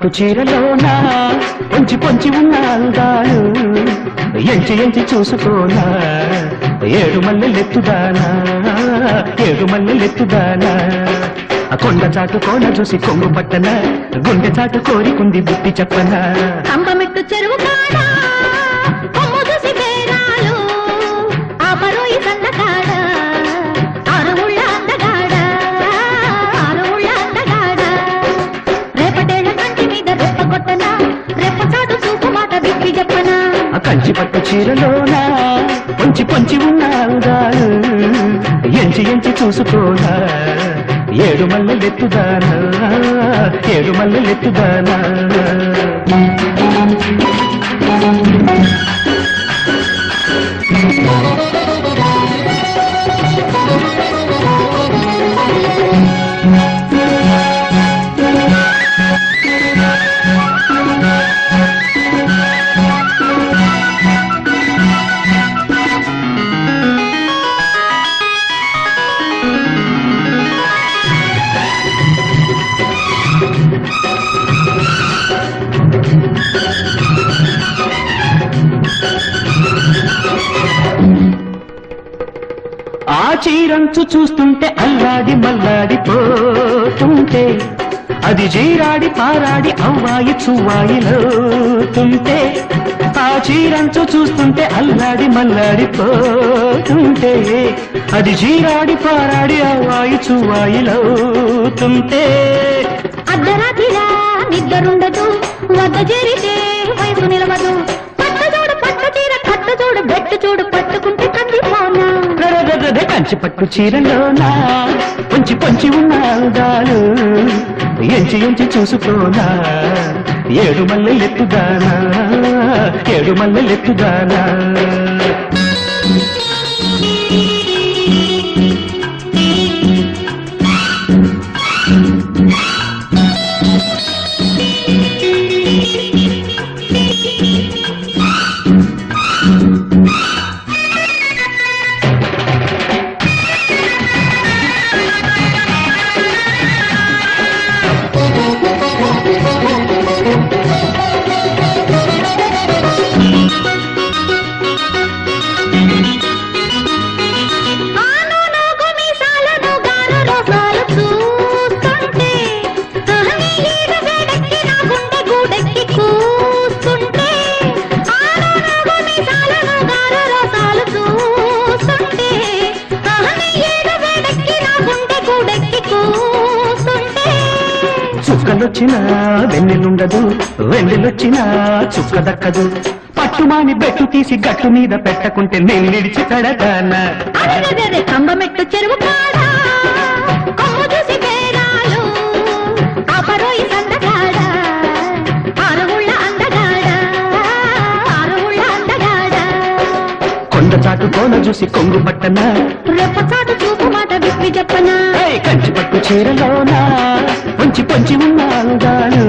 పట్టు చీరలోనా పొంచి పొంచి ఉన్న అందాలు ఎంచి ఎంచి చూసుకోనా ఏడు మల్లెలెత్తుదానా ఏడు మల్లెలెత్తుదానా కొండ చాటు కోన చూసి కొంగు పట్టన గుండె చాటు కోరికుంది బుద్ధి చెప్పనా కంబమెట్టు చెరువు కాడా కొమ్ము చూసి బేరాలు ఆ పరోయి సన్నకాడ ఆరుముళ్ళ అందగాడ ఆరుముళ్ళ అందగాడ రేపటేళ్ళ కంటి మీద రెప్ప కొట్టన రెప్ప చాటు చూపు మాట విప్పి చెప్పనా కంచి పట్టు చీరలోనా పొంచి పొంచి ఉన్న అందాలు ఎంచి ఎంచి చూసుకోనా ఏడు మల్లెలెత్తుదానా ఏడు మల్లెలెత్తుదానా ఆ చీరంచు చూస్తుంటే అల్లాడి మల్లాడిపోతుంటే అది జీరాడి పారాడి అవ్వాయి చువ్వాయిలోతుంటే ఆ చీరంచు చూస్తుంటే అల్లాడి మల్లాడిపోతుంటే అది జీరాడి పారాడి అవ్వాయి చువ్వాయిలోతుంటే అర్ధరాత్రిలా నిద్రుండదు వద్ద చేరితే వయసు నిలవదు పట్టు చీర కట్టు చూడు బెట్టు చూడు పట్టుకుంటే కందిపోనా కంచి పట్టు చీరలోనా పొంచి పొంచి ఉన్న అందాలు ఎంచి ఎంచి చూసుకోనా ఏడు మల్లెలెత్తుదానా ఏడు మల్లెలెత్తుదానా చుక్కలొచ్చినా వెన్నెలుండదు వెన్నెలొచ్చినా చుక్క దక్కదు పట్టుమాని బెట్టు తీసి గట్టు మీద పెట్టకుంటే నేను నిడిచి కడతానా కంబమెట్టు చెరువు కాడా కొమ్ము చూసి బేరాలు ఆ పరోయి సన్నగాడ ఆరుముళ్ళ అందగాడ ఆరుముళ్ళ అందగాడ కొండ చాటు కోన చూసి కొంగు పట్టనా రెప్ప చాటు చూపు మాట విప్పి చెప్పనా కంచి పట్టు చీరలోనా పొంచి పొంచి ఉన్న అందాలు